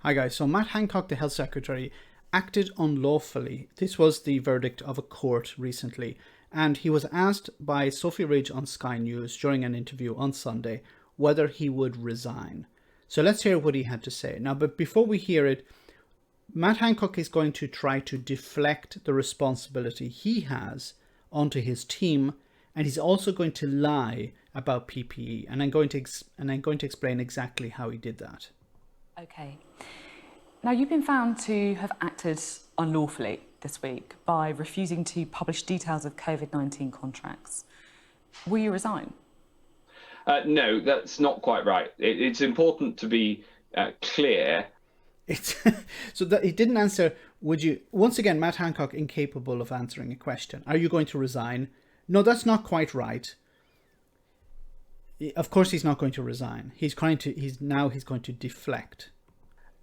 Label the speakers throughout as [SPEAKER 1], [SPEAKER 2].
[SPEAKER 1] Hi guys, so Matt Hancock, the Health Secretary, acted unlawfully. This was the verdict of a court recently, and he was asked by Sophie Ridge on Sky News during an interview on Sunday whether he would resign. So let's hear what he had to say. Now, but before we hear it, Matt Hancock is going to try to deflect the responsibility he has onto his team, and he's also going to lie about PPE, and I'm going to explain exactly how he did that.
[SPEAKER 2] Okay. Now, you've been found to have acted unlawfully this week by refusing to publish details of COVID-19 contracts. Will you resign?
[SPEAKER 3] No, that's not quite right. It's important to be clear.
[SPEAKER 1] So that he didn't answer. Would you? Once again, Matt Hancock incapable of answering a question. Are you going to resign? No, that's not quite right. Of course, he's not going to resign. He's going to deflect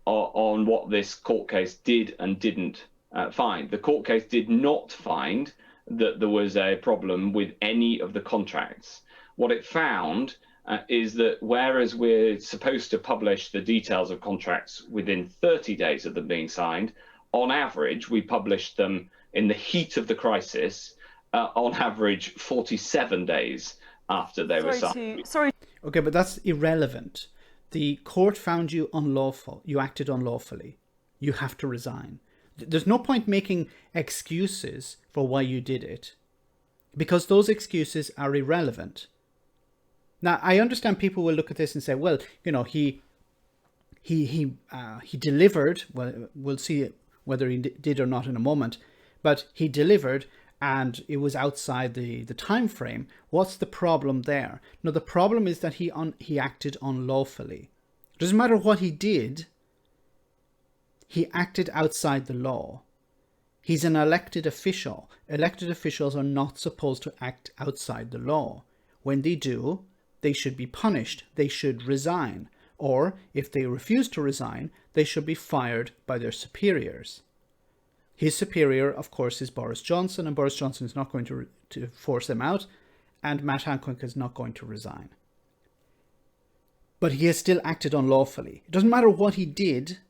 [SPEAKER 3] On what this court case did and didn't find. The court case did not find that there was a problem with any of the contracts. What it found is that whereas we're supposed to publish the details of contracts within 30 days of them being signed, on average, we published them in the heat of the crisis, on average 47 days after they were signed.
[SPEAKER 1] Okay, but that's irrelevant. The court found you unlawful. You acted unlawfully. You have to resign. There's no point making excuses for why you did it, because those excuses are irrelevant. Now, I understand people will look at this and say, well, you know, he delivered. Well, we'll see whether he did or not in a moment, but he delivered, and it was outside the time frame. What's the problem there? No, the problem is that he acted unlawfully. Doesn't matter what he did. He acted outside the law. He's an elected official. Elected officials are not supposed to act outside the law. When they do, they should be punished. They should resign. Or if they refuse to resign, they should be fired by their superiors. His superior, of course, is Boris Johnson, and Boris Johnson is not going to force them out, and Matt Hancock is not going to resign. But he has still acted unlawfully. It doesn't matter what he did,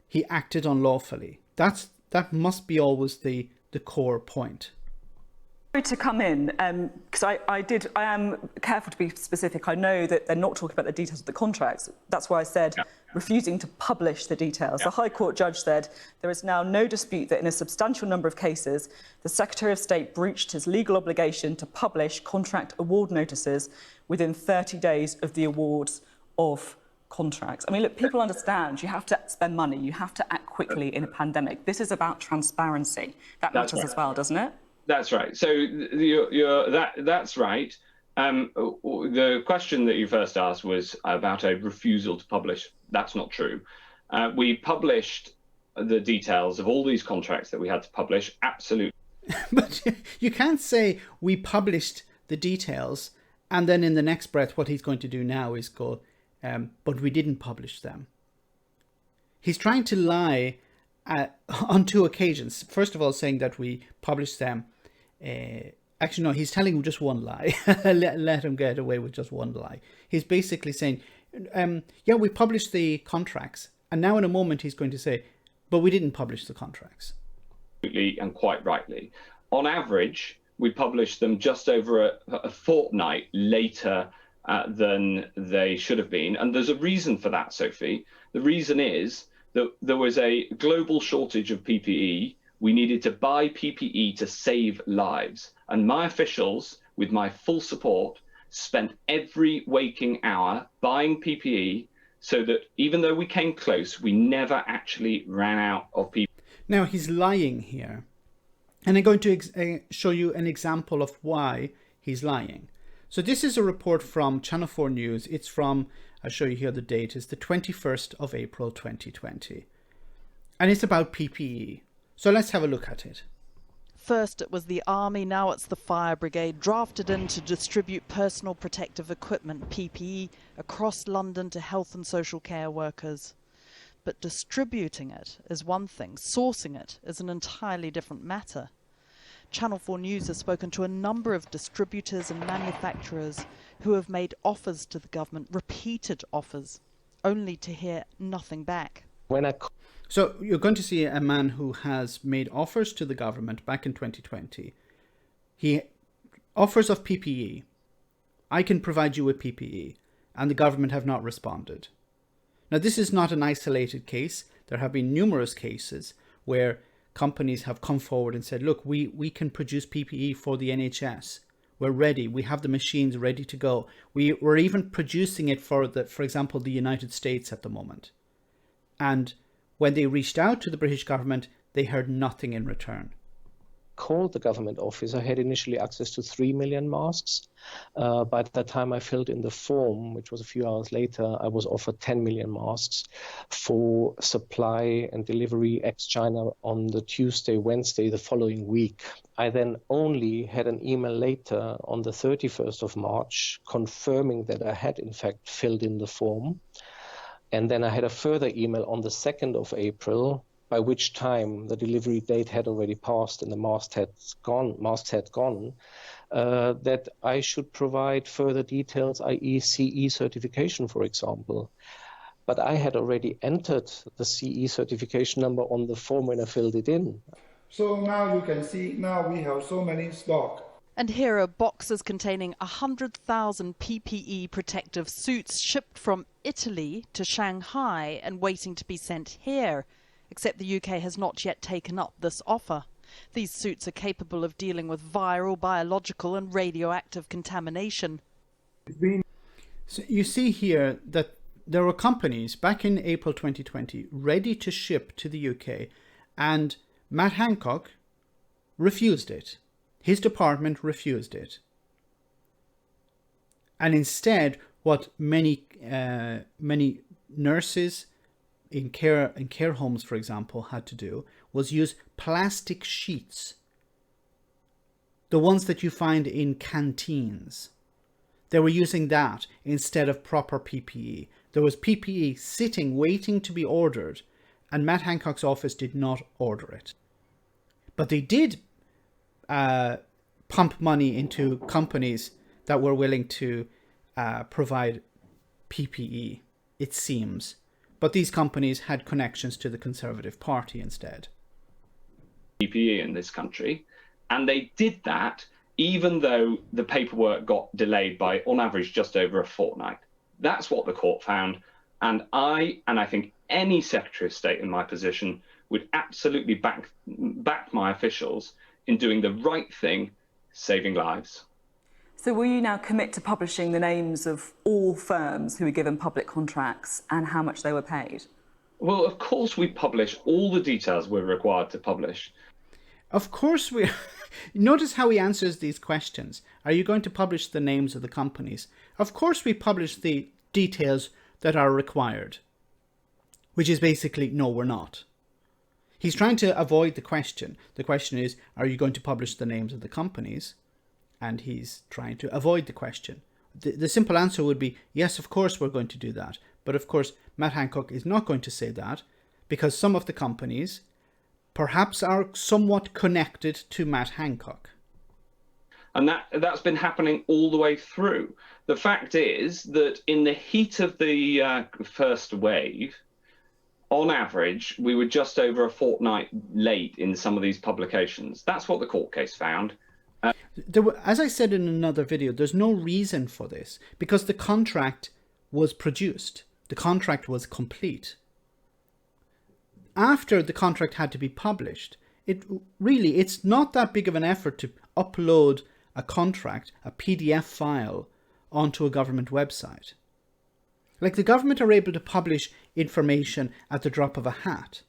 [SPEAKER 1] he acted unlawfully. That must be always the core point.
[SPEAKER 2] To come in, because I am careful to be specific. I know that they're not talking about the details of the contracts. That's why I said refusing to publish the details. The High Court judge said there is now no dispute that in a substantial number of cases, the Secretary of State breached his legal obligation to publish contract award notices within 30 days of the awards of contracts. I mean, look, people understand you have to spend money, you have to act quickly in a pandemic. This is about transparency. That matters as well, doesn't it?
[SPEAKER 3] That's right. So that's right. The question that you first asked was about a refusal to publish. That's not true. We published the details of all these contracts that we had to publish. Absolutely.
[SPEAKER 1] But you can't say we published the details and then in the next breath what he's going to do now is go, but we didn't publish them. He's trying to lie on two occasions. First of all, saying that we published them. Actually, no, he's telling just one lie. let him get away with just one lie. He's basically saying, yeah, we published the contracts. And now in a moment, he's going to say, but we didn't publish the contracts.
[SPEAKER 3] And quite rightly. On average, we published them just over a fortnight later than they should have been. And there's a reason for that, Sophie. The reason is that there was a global shortage of PPE. We needed to buy PPE to save lives. And my officials, with my full support, spent every waking hour buying PPE so that even though we came close, we never actually ran out of PPE.
[SPEAKER 1] Now, he's lying here. And I'm going to show you an example of why he's lying. So this is a report from Channel 4 News. It's from, I'll show you here the date, it's the 21st of April 2020. And it's about PPE. So let's have a look at it.
[SPEAKER 4] First it was the army, now it's the fire brigade, drafted in to distribute personal protective equipment, PPE, across London to health and social care workers. But distributing it is one thing, sourcing it is an entirely different matter. Channel 4 News has spoken to a number of distributors and manufacturers who have made offers to the government, repeated offers, only to hear nothing back.
[SPEAKER 1] So you're going to see a man who has made offers to the government back in 2020. He offers of PPE. I can provide you with PPE. And the government have not responded. Now, this is not an isolated case. There have been numerous cases where companies have come forward and said, look, we can produce PPE for the NHS. We're ready. We have the machines ready to go. We're even producing it for example, the United States at the moment. And when they reached out to the British government, they heard nothing in return.
[SPEAKER 5] Called the government office. I had initially access to 3 million masks. By the time I filled in the form, which was a few hours later, I was offered 10 million masks for supply and delivery ex-China on the Tuesday, Wednesday, the following week. I then only had an email later on the 31st of March confirming that I had in fact filled in the form. And then I had a further email on the 2nd of April, by which time the delivery date had already passed and the masks had gone, that I should provide further details, i.e. CE certification, for example. But I had already entered the CE certification number on the form when I filled it in.
[SPEAKER 6] So now you can see, now we have so many stock.
[SPEAKER 4] And here are boxes containing 100,000 PPE protective suits shipped from Italy to Shanghai and waiting to be sent here. Except the UK has not yet taken up this offer. These suits are capable of dealing with viral, biological and radioactive contamination.
[SPEAKER 1] So you see here that there were companies back in April 2020 ready to ship to the UK, and Matt Hancock refused it. His department refused it. And instead, what many nurses in care homes, for example, had to do was use plastic sheets, the ones that you find in canteens. They were using that instead of proper PPE. There was PPE sitting, waiting to be ordered, and Matt Hancock's office did not order it. But they did pump money into companies that were willing to provide PPE, it seems. But these companies had connections to the Conservative Party instead.
[SPEAKER 3] PPE in this country, and they did that even though the paperwork got delayed by, on average, just over a fortnight. That's what the court found, and I think any Secretary of State in my position would absolutely back my officials in doing the right thing, saving lives.
[SPEAKER 2] So will you now commit to publishing the names of all firms who were given public contracts and how much they were paid?
[SPEAKER 3] Well, of course we publish all the details we're required to publish.
[SPEAKER 1] Of course we... Notice how he answers these questions. Are you going to publish the names of the companies? Of course we publish the details that are required. Which is basically, no, we're not. He's trying to avoid the question. The question is, are you going to publish the names of the companies? And he's trying to avoid the question. The simple answer would be, yes, of course we're going to do that. But of course, Matt Hancock is not going to say that because some of the companies perhaps are somewhat connected to Matt Hancock.
[SPEAKER 3] And that's been happening all the way through. The fact is that in the heat of the first wave, on average, we were just over a fortnight late in some of these publications. That's what the court case found.
[SPEAKER 1] As I said in another video, there's no reason for this because the contract was produced. The contract was complete. After the contract had to be published, it's not that big of an effort to upload a contract, a PDF file, onto a government website. Like, the government are able to publish information at the drop of a hat.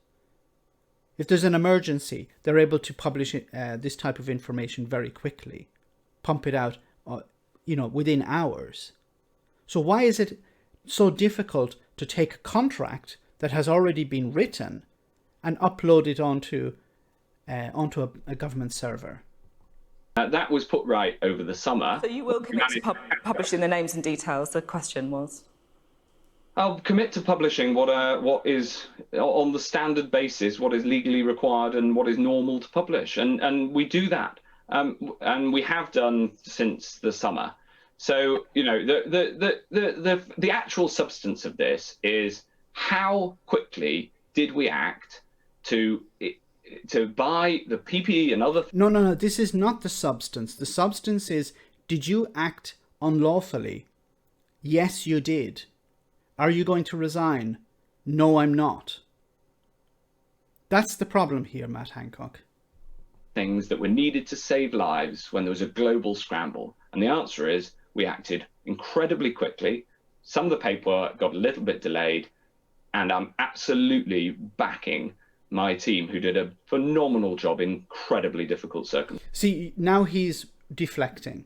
[SPEAKER 1] If there's an emergency, they're able to publish this type of information very quickly, pump it out, within hours. So why is it so difficult to take a contract that has already been written and upload it onto a government server?
[SPEAKER 3] That was put right over the summer.
[SPEAKER 2] So you will commit to publishing the names and details, the question was?
[SPEAKER 3] I'll commit to publishing what is on the standard basis, what is legally required and what is normal to publish, and we do that, and we have done since the summer. So the actual substance of this is how quickly did we act to buy the PPE and other...
[SPEAKER 1] No. This is not the substance. The substance is, did you act unlawfully? Yes, you did. Are you going to resign? No, I'm not. That's the problem here, Matt Hancock.
[SPEAKER 3] Things that were needed to save lives when there was a global scramble. And the answer is, we acted incredibly quickly. Some of the paperwork got a little bit delayed, and I'm absolutely backing my team, who did a phenomenal job in incredibly difficult circumstances.
[SPEAKER 1] See, now he's deflecting.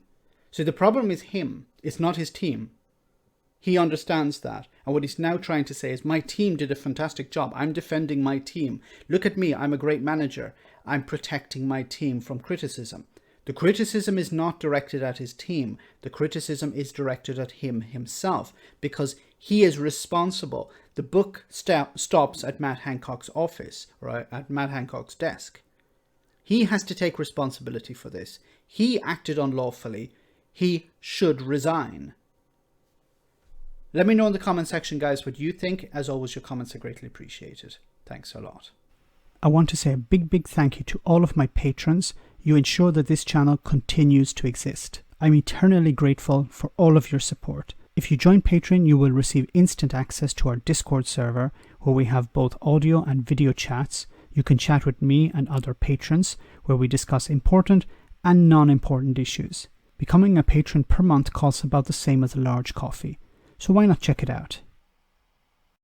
[SPEAKER 1] So the problem is him. It's not his team. He understands that. And what he's now trying to say is, my team did a fantastic job. I'm defending my team. Look at me. I'm a great manager. I'm protecting my team from criticism. The criticism is not directed at his team. The criticism is directed at him himself, because he is responsible. The book stops at Matt Hancock's office, or at Matt Hancock's desk. He has to take responsibility for this. He acted unlawfully. He should resign. Let me know in the comment section, guys, what you think. As always, your comments are greatly appreciated. Thanks a lot. I want to say a big thank you to all of my patrons. You ensure that this channel continues to exist. I'm eternally grateful for all of your support. If you join Patreon, you will receive instant access to our Discord server, where we have both audio and video chats. You can chat with me and other patrons, where we discuss important and non-important issues. Becoming a patron per month costs about the same as a large coffee, so why not check it out?